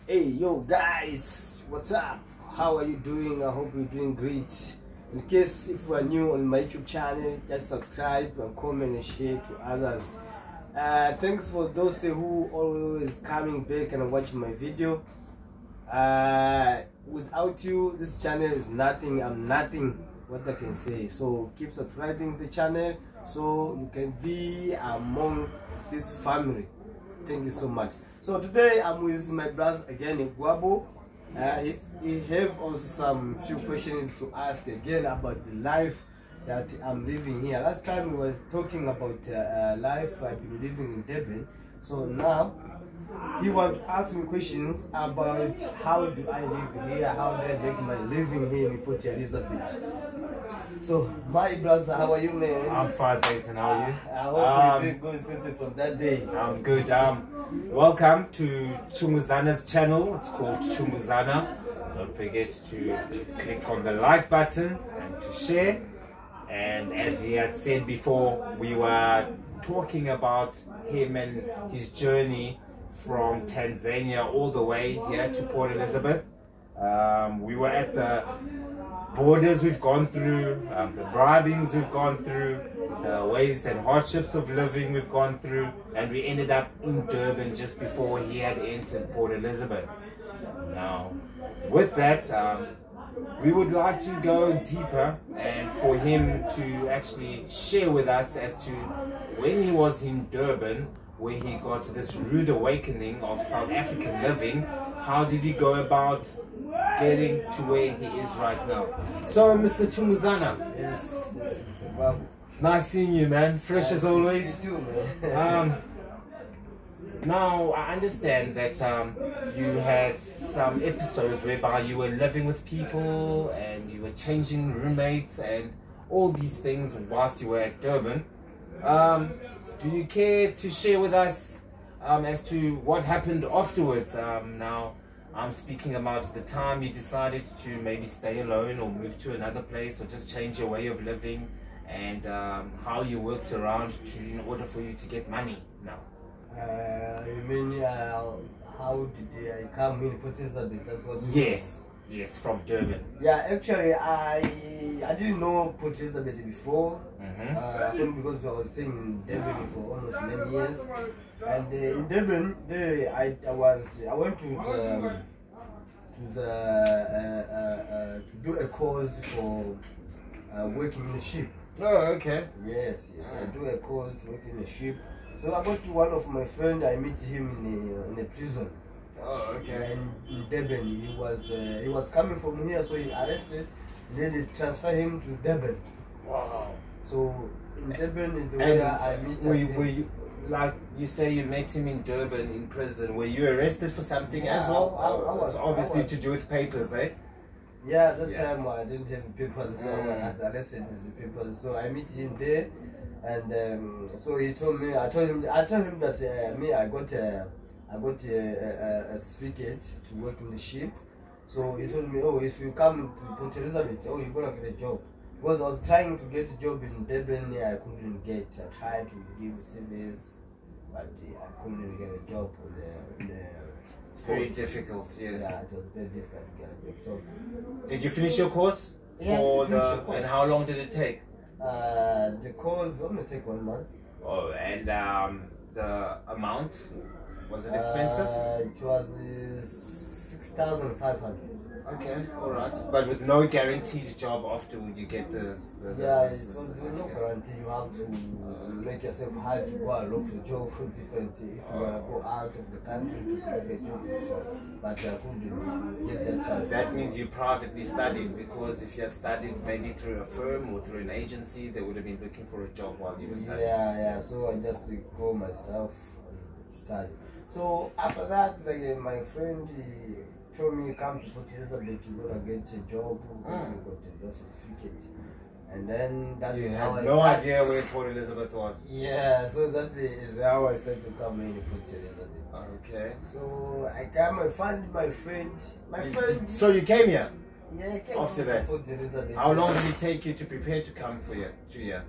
Hey yo guys, what's up? How are you doing? I hope you're doing great. In case if you are new on my YouTube channel, just subscribe and comment and share to others. Thanks for those who always coming back and watching my video. Without you, this channel is nothing. I'm nothing, what I can say. So keep subscribing the channel so you can be among this family. Thank you so much. So today I'm with my brother again in Guabo. He have also some few questions to ask again about the life that I'm living here. Last time we were talking about life I've been living in Durban. So now he want to ask me questions about how do I live here, how do I make my living here in Port Elizabeth. So my brother, how are you, man? I'm fine, thanks, and how are you? I hope you're doing good since from that day. I'm good. Welcome to Chumuzana's channel. It's called Chumuzana. Don't forget to click on the like button and to share. And as he had said before, we were talking about him and his journey from Tanzania all the way here to Port Elizabeth. We were at the borders we've gone through, the bribings we've gone through, the ways and hardships of living we've gone through, and we ended up in Durban just before he had entered Port Elizabeth. Now, with that, we would like to go deeper and for him to actually share with us as to when he was in Durban, where he got this rude awakening of South African living. How did he go about getting to where he is right now? So, Mr. Chumuzana. Yes, well, Nice seeing you, man. Fresh as always. You too, man. Now, I understand that you had some episodes whereby you were living with people and you were changing roommates and all these things whilst you were at Durban. Do you care to share with us as to what happened afterwards? Now, I'm speaking about the time you decided to maybe stay alone or move to another place or just change your way of living, and how you worked around in order for you to get money now. You mean how did I come in Port Elizabeth? That's what. Yes, from Durban. Yeah, actually, I didn't know Port Elizabeth before. Because I was staying in Durban for almost 9 years, and in Durban, I went to do a course for working in a ship. Oh, okay. Yes, I do a course to work in a ship. So I got to one of my friends. I met him in a prison. Oh, okay. And in Durban, he was coming from here, so he arrested. Then they transfer him to Durban. Wow. So in Durban is where I meet him. Were you, like you say, you met him in Durban in prison? Were you arrested for something as well? I was obviously to do with papers, eh? Yeah, that time I didn't have papers, so I was arrested with the papers. So I meet him there, and so he told me. I told him that I got a certificate to work in the ship. So he told me, oh, if you come to Port Elizabeth, oh, you're gonna get a job. Because I was trying to get a job in Durban, I couldn't get. I tried to give CVs, but I couldn't get a job in the It's very difficult, yes. Yeah, it was very difficult to get a job. So, did you finish your course? Yeah, And how long did it take? the course only take 1 month. Oh, and the amount, was it expensive? It was 6,500. Okay, all right. But with no guaranteed job after you get this. Yeah, it was no guarantee. You have to make yourself hard to go and look for a job for different. If you want to go out of the country to get a job, but I couldn't get that chance. That means you privately studied, because if you had studied maybe through a firm or through an agency, they would have been looking for a job while you were studying. Yeah. So I just go myself and study. So after that, my friend told me, come to Port Elizabeth, you're gonna get a job, you got a certificate. And then that you is had how I no started. idea where Port Elizabeth was. Yeah, so that is how I started to come in Port Elizabeth. Okay. So I come, I found my friend. So you came here? Yeah, I came after to that. Port Elizabeth. How long did it take you to prepare to come to here?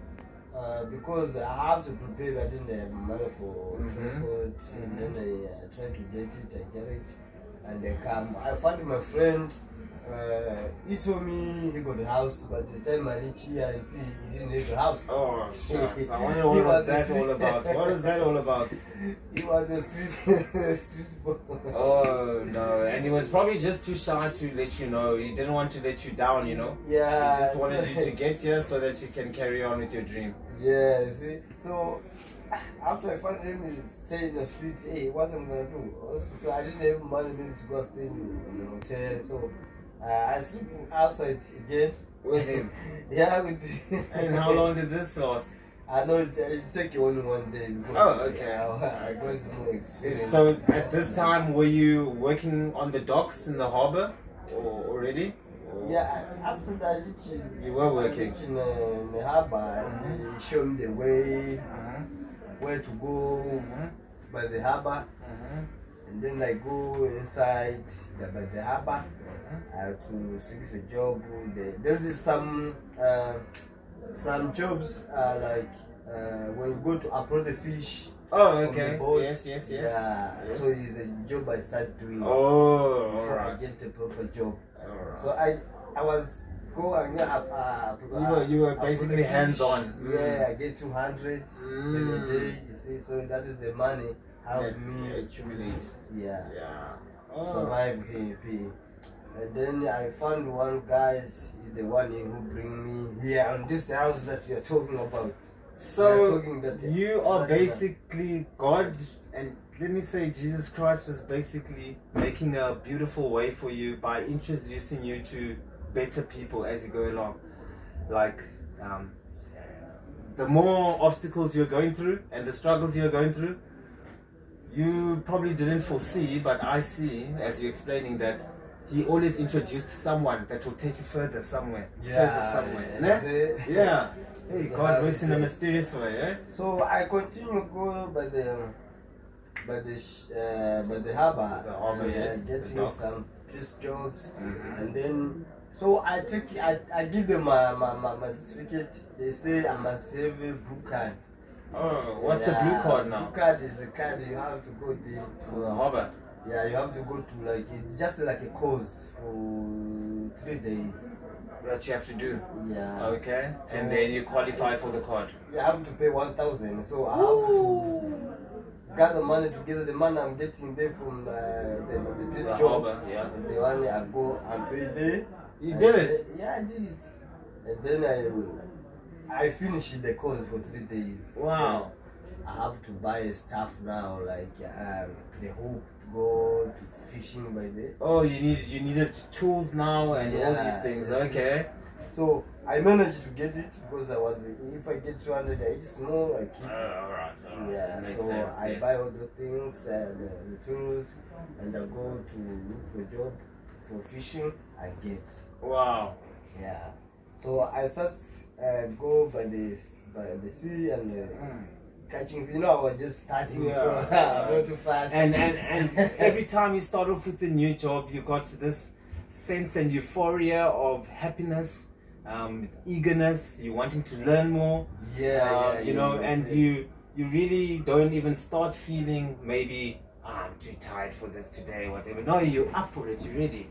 Because I have to prepare, I didn't have money for transport, and then I try to get it, I get it. and they come. I found my friend. He told me he got a house, but the time I reached here, he didn't have a house. Oh, shucks. I wonder what was that all about. What is that all about? He was a street boy. Oh, no. And he was probably just too shy to let you know. He didn't want to let you down, you know? Yeah. He just wanted you to get here so that you can carry on with your dream. Yeah, see? So, after I found him, he stayed in the street. Hey, what am I going to do? Also, so I didn't have money maybe to go stay in the hotel. So, I sleep outside again. With him? Yeah, with him. And how long did this last? I know it take only one day. Oh, okay. I got more experience. So at this time, were you working on the docks in the harbor already? Yeah, after that, you were working in the harbor. They showed me the way, where to go by the harbor. And then I go inside by the harbor. I have to seek a job. There's some jobs like when you go to approach the fish. Oh, okay. Boat. Yes. Yeah. Yes. So it's the job I start doing. Oh, before right. I get a proper job. Right. So I was go and you were basically hands on. Yeah, I get 200 in a day. You see, so that is the money help me accumulate. Yeah. Oh. Survive here. And then I found one guy, the one who bring me here on this house that you're talking about. So you are basically God, and let me say Jesus Christ was basically making a beautiful way for you by introducing you to better people as you go along. Like the more obstacles you're going through and the struggles you're going through, you probably didn't foresee, but I see as you're explaining that He always introduced someone that will take you further somewhere. Yeah. Hey, God works in a mysterious way, eh? So I continue go by the harbor. The harbor, yes. Getting some fish jobs, and then so I give them my certificate. They say I must have a blue card. Oh, what's a blue card now? Blue card is a card you have to go there to the harbor. Yeah, you have to go to like it's just like a course for 3 days. That you have to do. Yeah. Okay. So, and then you qualify for the card. You have to pay 1,000. So I have to gather money together. The money I'm getting there from this job. Harbor, yeah. The one I go and pay there. You did it? Yeah, I did it. And then I finished the course for 3 days. Wow. So I have to buy stuff now, like the hook to go to fishing by there. Oh, you needed tools now and all these things. Okay. So I managed to get it because I was. If I get 200, it's more. I keep. Alright. Yeah. Makes so sense, I buy all the things, the tools, and I go to look for a job for fishing. I get. Wow. Yeah. So I just go by the sea and catching. You know, I was just starting. Yeah. So I'm not too fast. And every time you start off with a new job, you got this sense and euphoria of happiness, eagerness. You wanting to learn more. You know, and you really don't even start feeling maybe I'm too tired for this today, whatever. No, you're up for it. You're ready.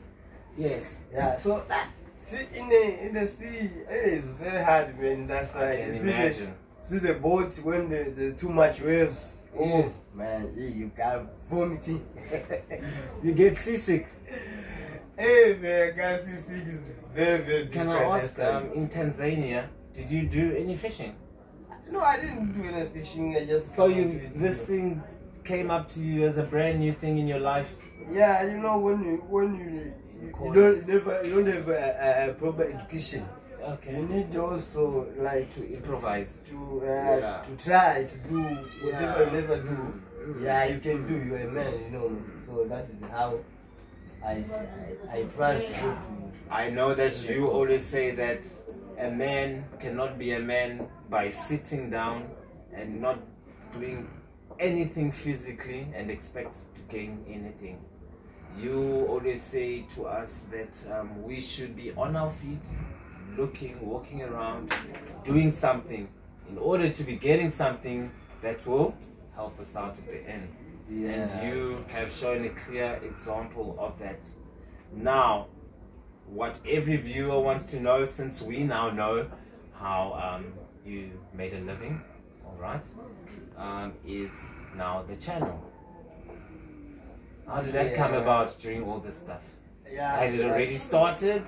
Yes. Yeah. So see in the sea, it's very hard, man. That's I can imagine. See the boat when there's too much waves. Yes. Oh man, you got vomiting. You get seasick. Hey man, got seasick is very difficult. Can I ask, in Tanzania, did you do any fishing? No, I didn't do any fishing. I just this thing came up to you as a brand new thing in your life. Yeah, you know when you don't have a proper education. Okay. You need also like to improvise, to try to do whatever you never do. Yeah, you can do. You're a man, you know. So that is how I plan to go to. I know that you always say that a man cannot be a man by sitting down and not doing anything physically and expects to gain anything. You always say to us that we should be on our feet, looking, walking around, doing something in order to be getting something that will help us out at the end. and you have shown a clear example of that. Now, what every viewer wants to know, since we now know how you made a living, all right, is now the channel. How did that come about during all this stuff? Had it already started?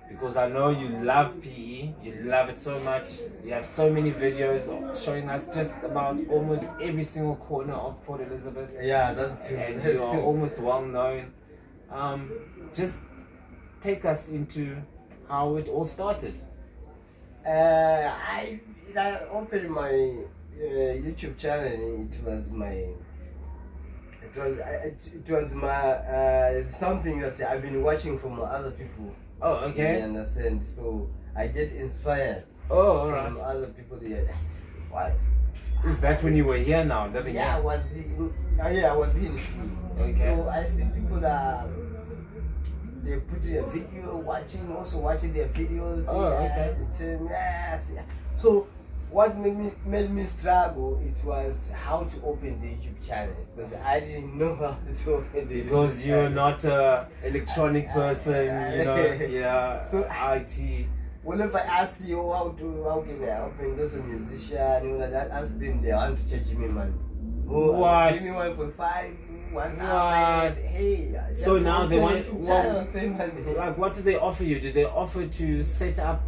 Because I know you love PE, you love it so much. You have so many videos showing us just about almost every single corner of Port Elizabeth. Yeah, that's true. And you are almost well known. Just take us into how it all started. I opened my YouTube channel. It was my something that I've been watching from other people. Oh, okay. You understand? So I get inspired. Oh, all right. From other people. Why? Is that when you were here now, living here? I was in. I was in. Okay. So I see people that they put in a video, also watching their videos. Oh, okay. Yes. So what made me struggle, it was how to open the YouTube channel, because I didn't know how to open the because YouTube you're channel. not a electronic person, you know. Yeah. So IT. Whenever I ask you how can I open, those musician, you know, that ask them, they want to charge me money. Oh, What? Give me 1.5, 1,000. What? Hey. So now they want. money. Like, what do they offer you? Do they offer to set up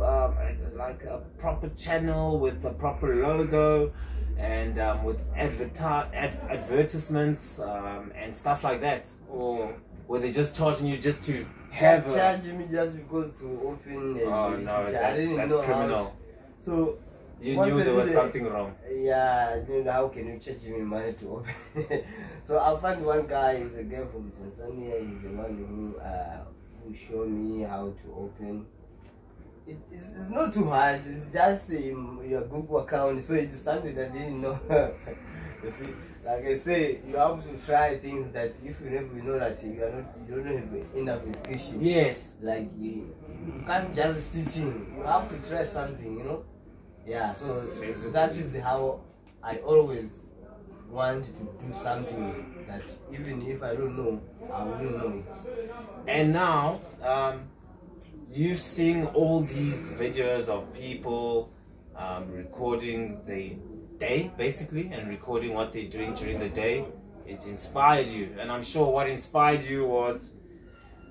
like a proper channel with a proper logo and with advertisements and stuff like that, or were they just charging you just to have charging me just because to open a Oh no, I didn't that's know criminal. how. So You knew there was something wrong. Yeah, you know, how can you charge me money to open? So I found one guy, he's a guy from Tanzania. He's the one who showed me how to open. It's not too hard. It's just your Google account. So it's something that I didn't know. You see, like I say, you have to try things that if you never know that you don't have enough education. Yes. Like you can't just sit in. You have to try something, you know. Yeah. So that is how I always want to do something that even if I don't know, I will know it. And now, you've seen all these videos of people recording the day, basically, and recording what they're doing during the day. It inspired you, and I'm sure what inspired you was,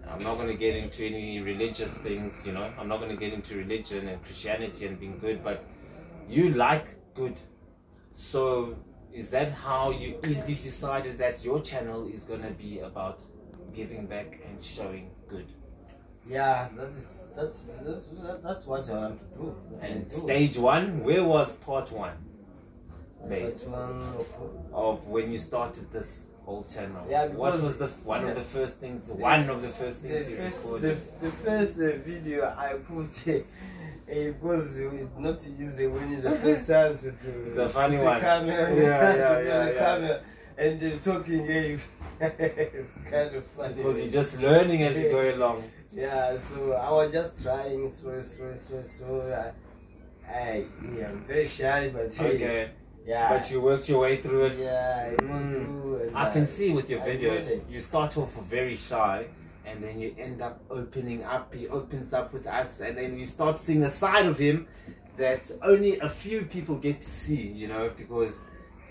I'm not going to get into any religious things, you know, I'm not going to get into religion and Christianity and being good, but you like good. So is that how you easily decided that your channel is going to be about giving back and showing good? Yeah, that's what I want to do. And stage one, where was part one? Based of when you started this whole channel. Yeah, what was the one of the first things you recorded? The first video I put because it's not easy when it's the first time to do it's a funny one. Camera, yeah. camera and you're talking. It's kind of funny because you're just learning as you go along. Yeah, so I was just trying slow. I'm very shy, but okay. Yeah. But you worked your way through it. Yeah, I can see with your videos, you start off very shy and then you end up opening up. He opens up with us and then we start seeing a side of him that only a few people get to see, you know, because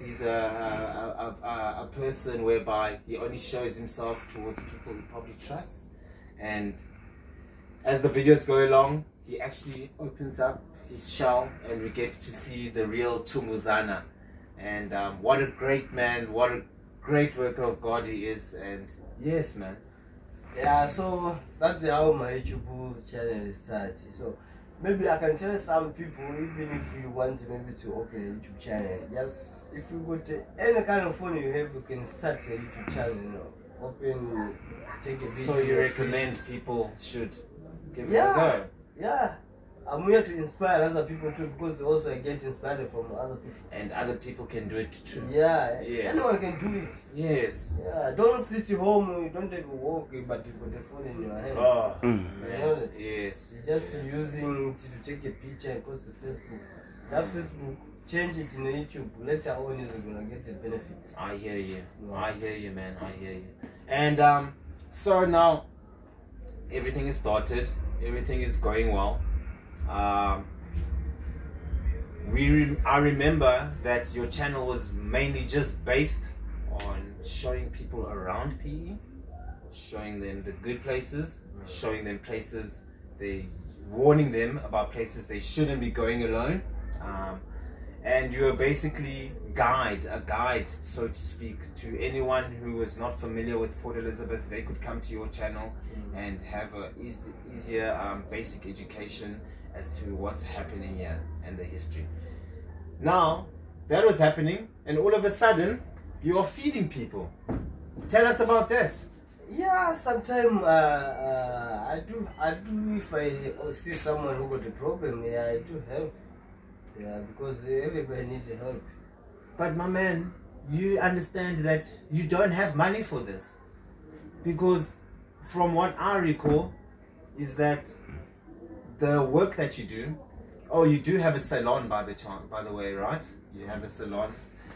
he's a person whereby he only shows himself towards people he probably trusts. And as the videos go along, he actually opens up his shell and we get to see the real Chumuzana. And what a great man, what a great worker of God he is. And yes, man. Yeah, so that's how my YouTube channel started. So maybe I can tell some people, even if you want maybe to open a YouTube channel, just if you got any kind of phone you have, you can start a YouTube channel, you know, open, take a video. So you recommend people should give it a go? Yeah. I'm here to inspire other people too, because also I get inspired from other people. And other people can do it too. Yeah, yes. Anyone can do it. Yes. Yeah, don't sit home, you don't even walk, but you got the phone in your hand. Oh, you know that? yes. You're just using it to take a picture and post to Facebook. That Facebook, change it in YouTube, later on you're gonna get the benefits. I hear you. Yeah. I hear you, man. I hear you. And so now everything is started. Everything is going well. I remember that your channel was mainly just based on showing people around PE, showing them the good places, showing them places, warning them about places they shouldn't be going alone. And you were basically a guide, so to speak, to anyone who was not familiar with Port Elizabeth. They could come to your channel and have a easier basic education as to what's happening here and the history. Now, that was happening, and all of a sudden, you are feeding people. Tell us about that. Yeah, sometimes I do if I see someone who got a problem, yeah, I do help. Yeah, because everybody needs help. But my man, you understand that you don't have money for this. Because from what I recall is that the work that you do, oh, you do have a salon by the way, right? You have a salon,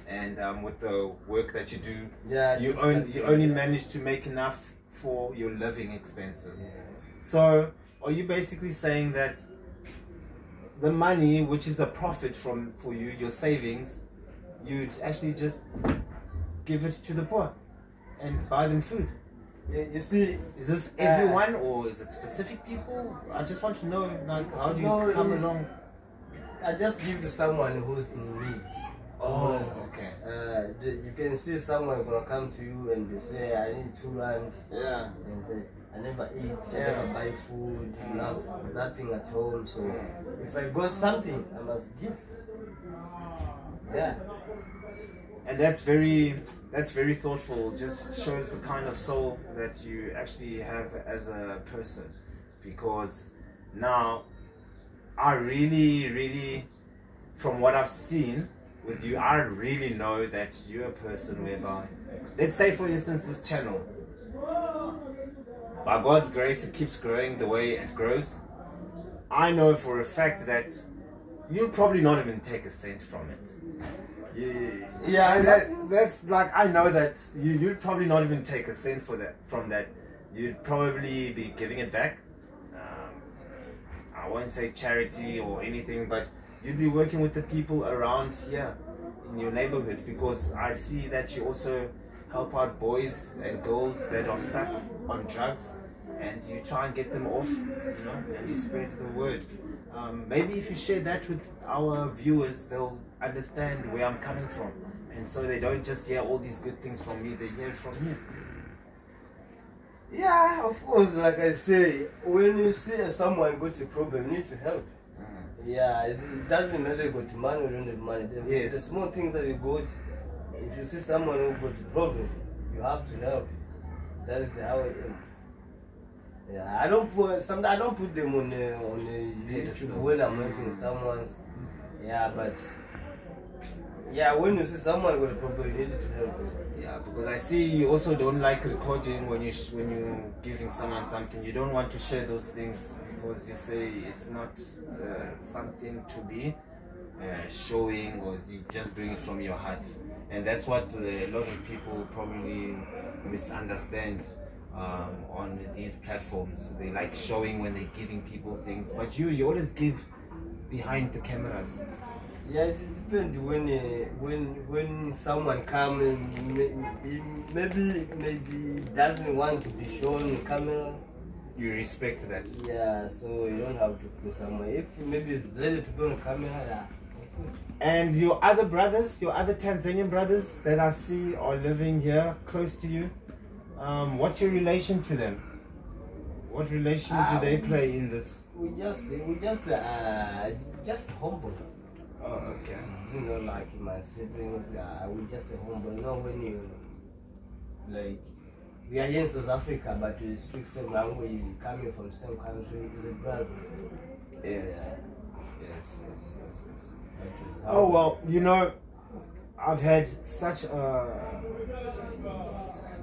and with the work that you do, yeah, you only manage to make enough for your living expenses. Yeah. So are you basically saying that the money, which is a profit for you, your savings, you'd actually just give it to the poor and buy them food? Yeah, you see, is this everyone or is it specific people? I just want to know, like, how do you come along? I just give to someone who's in need. Oh, okay. You can see someone gonna come to you and they say, I need 2 rand. Yeah. And say, I never eat, I never buy food, nothing at home. So if I got something, I must give. Yeah. And that's very thoughtful. Just shows the kind of soul that you actually have as a person. Because now, I really, from what I've seen with you, I really know that you're a person whereby, let's say for instance this channel, by God's grace it keeps growing the way it grows. I know for a fact that you'll probably not even take a cent from it. Yeah, that's like, I know that you'd probably not even take a cent from that. You'd probably be giving it back. I won't say charity or anything, but you'd be working with the people around here in your neighborhood, because I see that you also help out boys and girls that are stuck on drugs, and you try and get them off, you know, and you spread the word. Maybe if you share that with our viewers, they'll understand where I'm coming from, and so they don't just hear all these good things from me, they hear it from you. Yeah, of course, like I say, when you see someone got a problem, you need to help. Yeah, it doesn't matter you got money or don't have money. The small things that you got, if you see someone who got a problem, you have to help. That is how it is. Yeah, I don't put them on YouTube when I'm helping someone. Yeah, but yeah, when you see someone got a problem, you need to help. Yeah, because I see you also don't like recording when you're giving someone something. You don't want to share those things because you say it's not something to be showing, or you're just doing it from your heart. And that's what a lot of people probably misunderstand on these platforms. They like showing when they're giving people things, but you always give behind the cameras. Yeah, it depends when someone comes and maybe doesn't want to be shown on cameras. You respect that. Yeah, so you don't have to put somewhere. If maybe it's ready to go on camera, yeah. And your other brothers, your other Tanzanian brothers that I see are living here close to you, what's your relation to them? What relation do they play in this? We just humble. Oh, okay. You know, like my siblings, we just humble. You know, when you, like, we are here in South Africa, but we speak same language, coming from same country, is a brother. Yes. Yes. Oh, well, you know, I've had such a,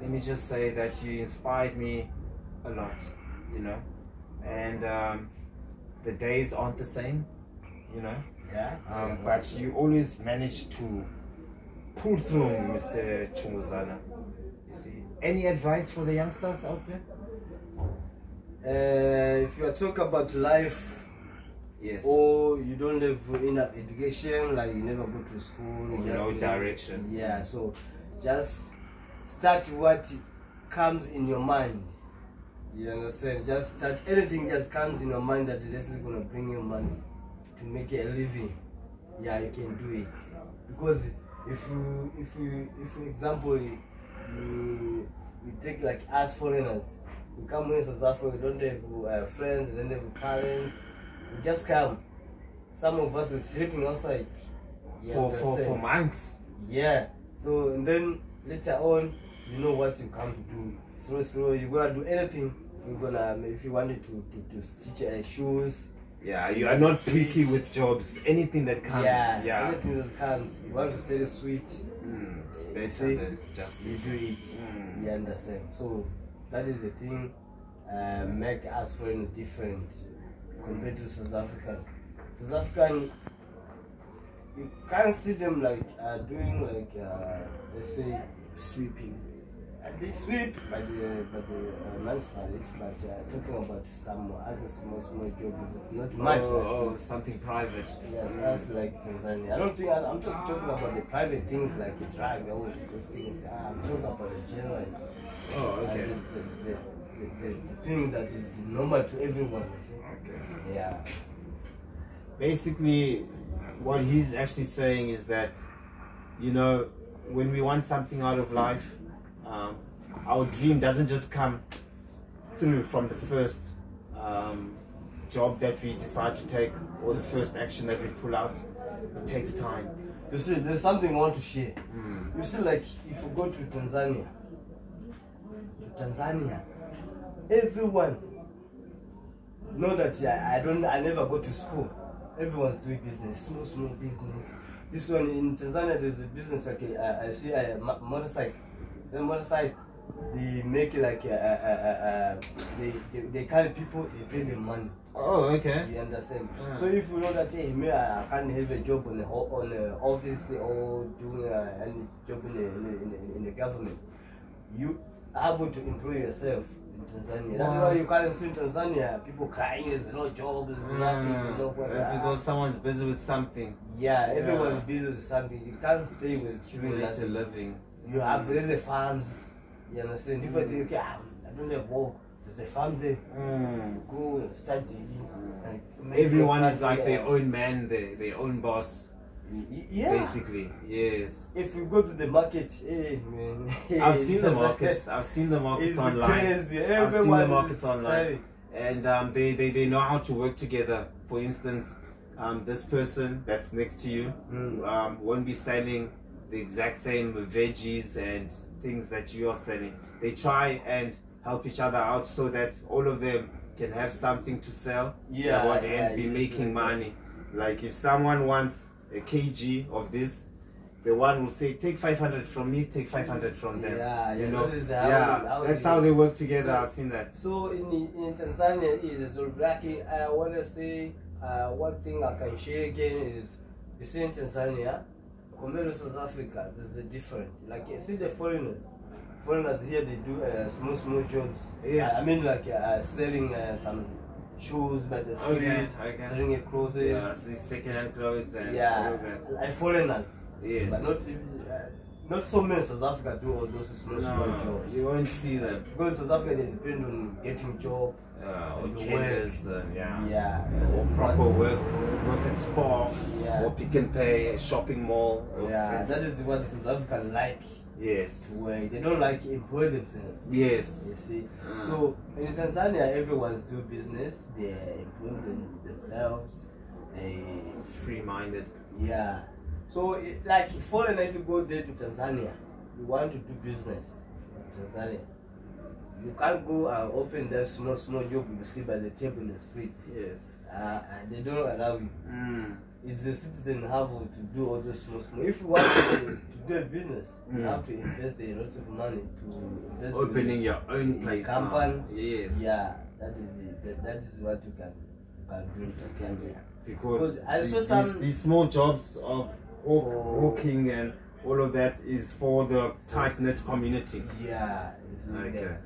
let me just say that you inspired me a lot, you know, and the days aren't the same, you know. But you always manage to pull through, Mr. Chunguzana. You see, any advice for the youngsters out there? If you are talking about life, yes, or you don't have enough education, like you never go to school, or no direction. Yeah, so just start what comes in your mind. You understand? Just start anything that comes in your mind that this is gonna bring you money to make a living. Yeah, you can do it. Because if you for example you take like us foreigners, we come in South Africa, we don't have friends, we don't have parents, we just come. Some of us were sleeping outside for months. Yeah. So and then later on, you know what you come to do. So you're gonna do anything. If you wanted to stitch shoes. Yeah, you are not picky with jobs. Anything that comes. Yeah. Anything that comes. You want to sell a sweet. It's better than it's just you do it. You understand? So that is the thing. Make us foreign different compared to South African. South African, you can't see them like doing like let's say sweeping. They sweep by the municipality, but talking about some other small jobs, it's not much. Oh, something private. Yes, that's like Tanzania. I don't think I'm talking about the private things like the drug, all those things. I'm talking about the general. Oh, okay. The thing that is normal to everyone. Okay. Yeah. Basically, what he's actually saying is that, you know, when we want something out of life, our dream doesn't just come through from the first job that we decide to take or the first action that we pull out. It takes time. You see, there's something I want to share. You see, like if you go to Tanzania, everyone know that I never go to school. Everyone's doing business, small business. This one in Tanzania, there's a business like I see a motorcycle. The motorcycle, they make like they carry people, they pay them money. Oh, okay. You understand? So if you know that hey, me I can't have a job on the office or doing any job in the government, you are able to employ yourself in Tanzania. That's why you can't see in Tanzania people crying. There's no job, there's nothing. No That's because someone's busy with something. Yeah, everyone's busy with something. You can't stay with doing a living. You have really farms, you understand? If I think, okay, I don't have work, there's a farm there. You go and start digging. Everyone is like their own man, their own boss. Yeah. Basically, yes. If you go to the market, hey man. I've seen the markets. I've seen the markets it's online. Crazy. I've seen the markets online. And they know how to work together. For instance, this person that's next to you won't be selling the exact same veggies and things that you are selling. They try and help each other out so that all of them can have something to sell and be making money. Like if someone wants a kg of this, the one will say take 500 from me, take 500 from them. You know, that's how they work together. I've seen that. So in Tanzania is lucky. I want to say one thing I can share again is you see in Tanzania compared to South Africa, there's a different. Like you see the foreigners here, they do small jobs. Yes. I mean like selling some shoes by the street, selling clothes. Yeah, second-hand clothes and all of that. Like foreigners. Yes. But not so many South Africa do all those small jobs. You won't see them. Because South Africa they depend on getting job. Or tenders, or proper work at Spar, or Pick n Pay, a shopping mall. That is what the South African like. Yes. Where they don't like employ themselves. Yes. You see. So in Tanzania, everyone's do business. They employ themselves. They free-minded. Yeah. So like foreigner, if you go there to Tanzania, you want to do business in Tanzania. You can't go and open that small job you see by the table in the street. Yes. And they don't allow you. It's the citizen have to do all those small. If you want to do a business, you have to invest a lot of money to invest opening your own place. Company. Yes. Yeah, that is what you can can do it. I can do it. Because I saw these small jobs of hawking and all of that is for the tight-knit community. Yeah, it's really Okay. there.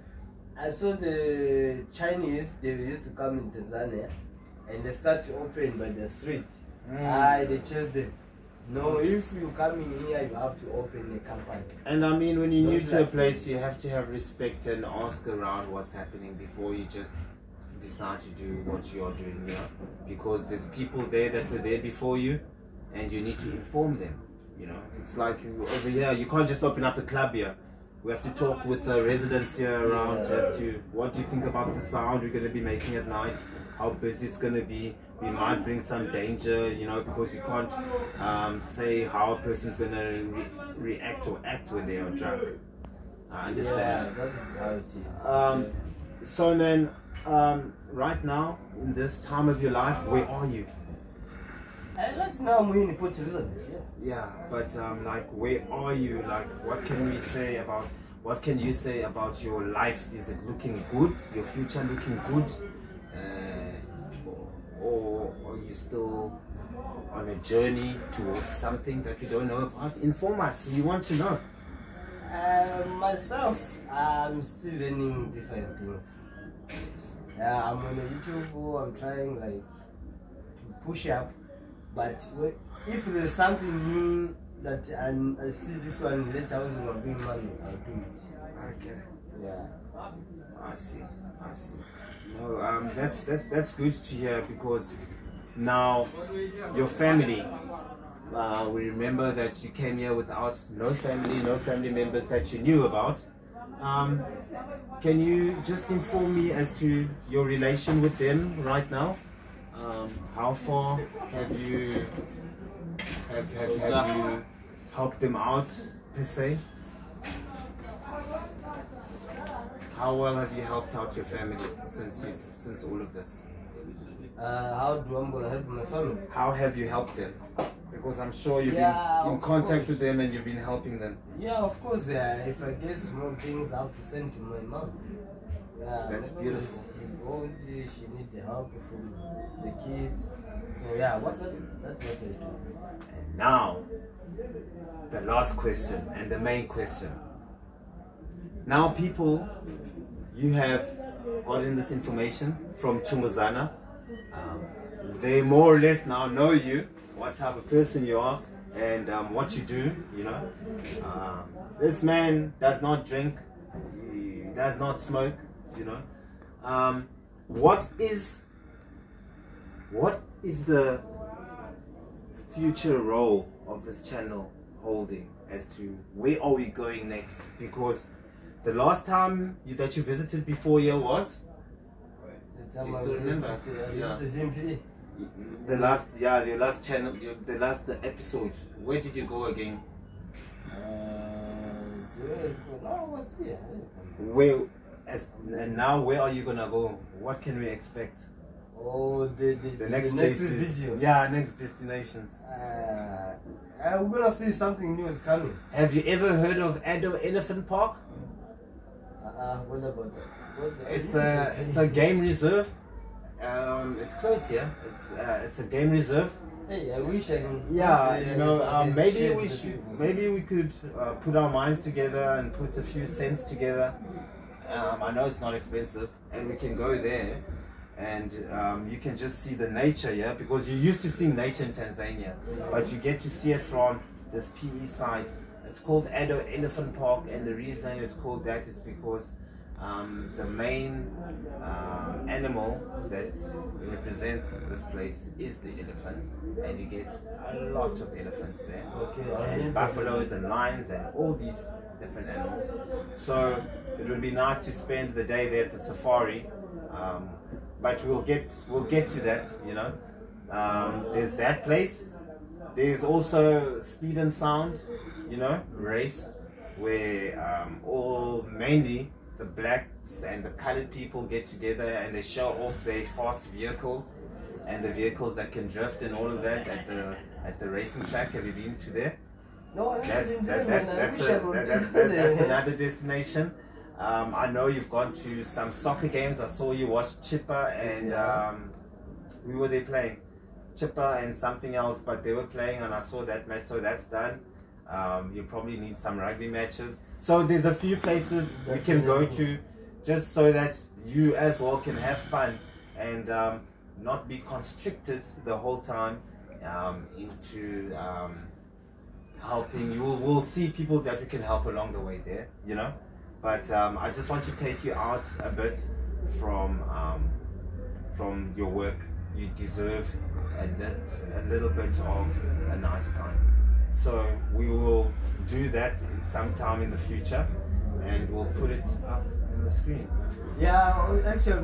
I saw the Chinese, they used to come in Tanzania and they start to open by the street. They chase them. No, if you come in here, you have to open a company. And I mean, when you're new Not to a like place, you have to have respect and ask around what's happening before you just decide to do what you're doing here. Because there's people there that were there before you, and you need to inform them. You know, it's like over here, you can't just open up a club here. We have to talk with the residents here around as to what do you think about the sound we're going to be making at night, how busy it's going to be. We might bring some danger, you know, because you can't say how a person's going to react or act when they are drunk. I understand. Yeah, that is how it is. So then, right now, in this time of your life, where are you? Right now I'm in Port Elizabeth, yeah. Yeah, but like, where are you? Like, what can you say about your life? Is it looking good? Your future looking good? Or are you still on a journey towards something that we don't know about? Inform us. We want to know. Myself, I'm still learning different things. I'm on YouTube. I'm trying like to push up. But if there's something new that I see this one later on will bring money, I'll do it. Okay. Yeah. I see. No, that's good to hear, because now your family. We remember that you came here without no family members that you knew about. Can you just inform me as to your relation with them right now? How far have you helped them out per se? How well have you helped out your family since all of this? How do I'm gonna help my family? How have you helped them? Because I'm sure you've been in contact with them and you've been helping them. Yeah, of course. If I get small things, I have to send to my mom. Yeah, that's beautiful. She's old, she needs the help from the kid. So yeah, that's what I do. And now, the last question and the main question. Now, people, you have gotten this information from Chumuzana. They more or less now know you, what type of person you are, and what you do, you know. This man does not drink, he does not smoke, you know. What is the future role of this channel holding as to where are we going next? Because the last time that you visited before here was, do you still remember? Yeah. The last channel, the last episode. Where did you go again? And now where are you gonna go? What can we expect? Oh, the next places. Video. Yeah, next destinations. We're gonna see something new is coming. Have you ever heard of Addo Elephant Park? What about that? It's a game reserve. It's close here. It's a game reserve. Hey, I wish I could. Yeah, you know, maybe we could put our minds together and put a few cents together. I know it's not expensive, and we can go there, and you can just see the nature here, because you used to see nature in Tanzania, but you get to see it from this PE side. It's called Addo Elephant Park, and the reason it's called that is because the main animal that represents this place is the elephant, and you get a lot of elephants there, and buffaloes and lions and all these different animals. So it would be nice to spend the day there at the safari, but we'll get to that, you know. There's that place. There's also Speed and Sound, you know, race, where mainly the blacks and the colored people get together and they show off their fast vehicles and the vehicles that can drift and all of that at the racing track. Have you been to there? No, that's another destination. I know you've gone to some soccer games. I saw you watch Chippa and we were there playing Chipper and something else, but they were playing and I saw that match, so that's done. You probably need some rugby matches. So there's a few places we can go to just so that you as well can have fun and not be constricted the whole time into helping. We'll see people that we can help along the way there, you know. But I just want to take you out a bit from your work. You deserve a little bit of a nice time. So we will do that sometime in the future, and we'll put it up on the screen. Yeah, actually,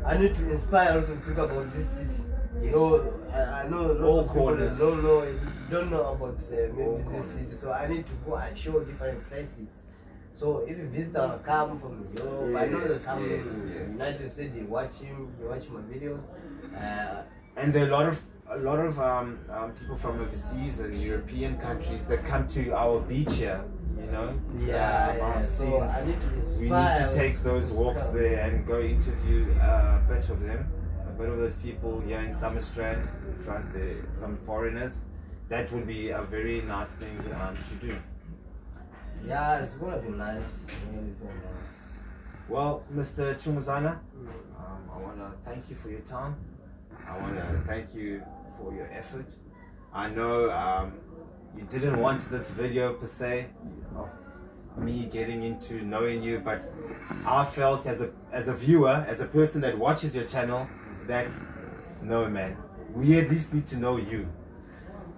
I need to inspire a lot of people about this city. Yes. No, I know All lots of corners. people don't know about maybe this city, so I need to go and show different places. So if a visitor come from Europe, I know they come from the United States, they watch my videos. And there are a lot of people from overseas and European countries that come to our beach here, you know. So I need to inspire. We need to take those walks there and go interview a bit of them, a bit of those people here in Summerstrand, in front there, some foreigners. That would be a very nice thing to do. Yeah, it's gonna be nice. It's gonna be very nice. Well, Mr. Chumuzana, I want to thank you for your time. I want to thank you for your effort. I know you didn't want this video per se of me getting into knowing you, but I felt as a viewer, as a person that watches your channel, that no, man, we at least need to know you.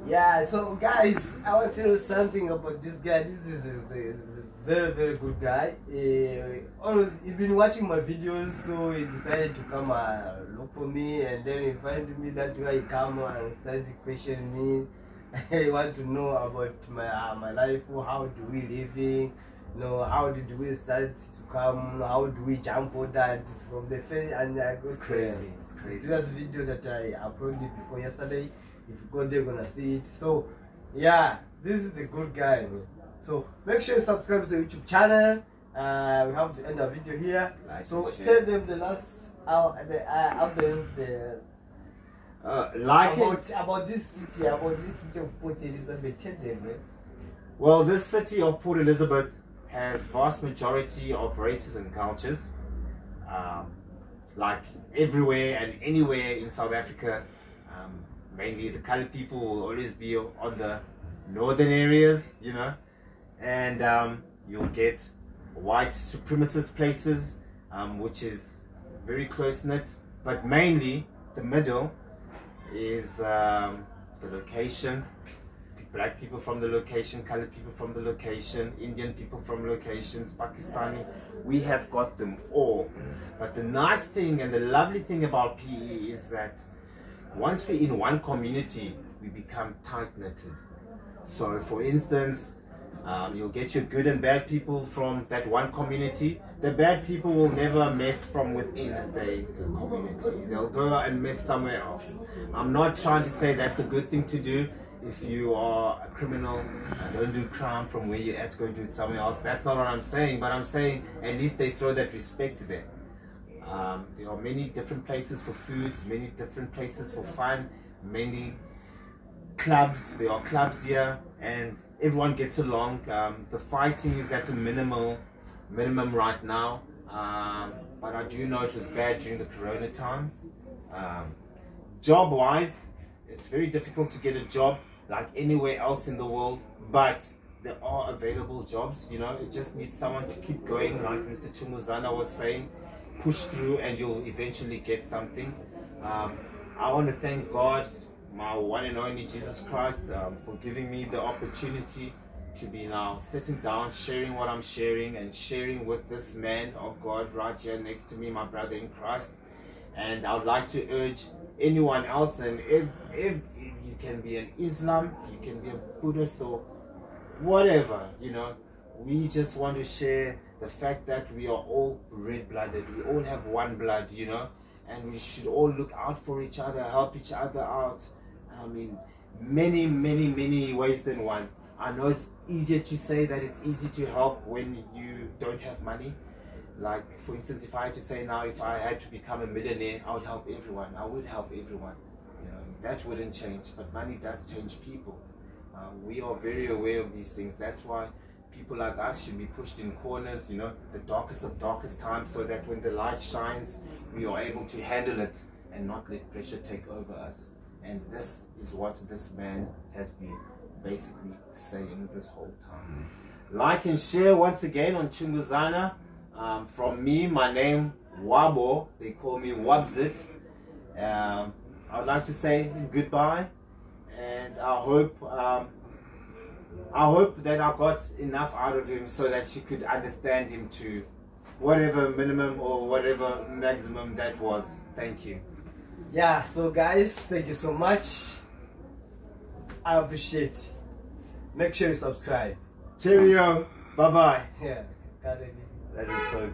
Yeah, so guys, I want to know something about this guy. This is a very, very good guy. He's been watching my videos, so he decided to come look for me, and then he find me. That way he come and started questioning me. He want to know about my life. How do we living? You know, how did we start to come? How do we jump on that from the face? And I got crazy. It's crazy. This is a video that I uploaded before yesterday. If you go there, you're gonna see it. So yeah, this is a good guy, man. So make sure you subscribe to the YouTube channel. We have to end our video here. Like so tell them the last audience about this city, of Port Elizabeth. Tell them, man. Well, this city of Port Elizabeth has vast majority of races and cultures. Like everywhere and anywhere in South Africa. Mainly the colored people will always be on the northern areas, you know, and you'll get white supremacist places, which is very close-knit, but mainly the middle is the location. Black people from the location, colored people from the location, Indian people from locations, Pakistani. We have got them all. But the nice thing and the lovely thing about PE is that once we're in one community, we become tight-knitted. So for instance, you'll get your good and bad people from that one community. The bad people will never mess from within the community. They'll go and mess somewhere else. I'm not trying to say that's a good thing to do. If you are a criminal, don't do crime from where you're at, go do it somewhere else. That's not what I'm saying, but I'm saying at least they throw that respect there. There are many different places for food, many different places for fun, many clubs. There are clubs here and everyone gets along. The fighting is at a minimum right now, but I do know it was bad during the corona times. Job wise, it's very difficult to get a job like anywhere else in the world, but there are available jobs, you know. It just needs someone to keep going, like Mr. Chumuzana was saying. Push through and you'll eventually get something. I want to thank God, my one and only Jesus Christ, for giving me the opportunity to be now sitting down, sharing what I'm sharing, and sharing with this man of God right here next to me, my brother in Christ. And I would like to urge anyone else, and if you can be an Islam, you can be a Buddhist or whatever, you know, we just want to share the fact that we are all red-blooded. We all have one blood, you know, and we should all look out for each other, help each other out. I mean, many ways than one. I know it's easier to say that it's easy to help when you don't have money. Like, for instance, if I had to say now, if I had to become a millionaire, I would help everyone. I would help everyone. You know, that wouldn't change, but money does change people. We are very aware of these things. That's why people like us should be pushed in corners, you know, the darkest of darkest times, so that when the light shines, we are able to handle it and not let pressure take over us. And this is what this man has been basically saying this whole time. Like and share once again on Chunguzana. From me, my name Wabo, they call me Wabzit. I'd like to say goodbye, and I hope that I got enough out of him so that you could understand him to whatever minimum or whatever maximum that was. Thank you. Yeah, so guys, thank you so much. I appreciate it. Make sure you subscribe. Cheerio. Bye bye. Yeah, that is so good.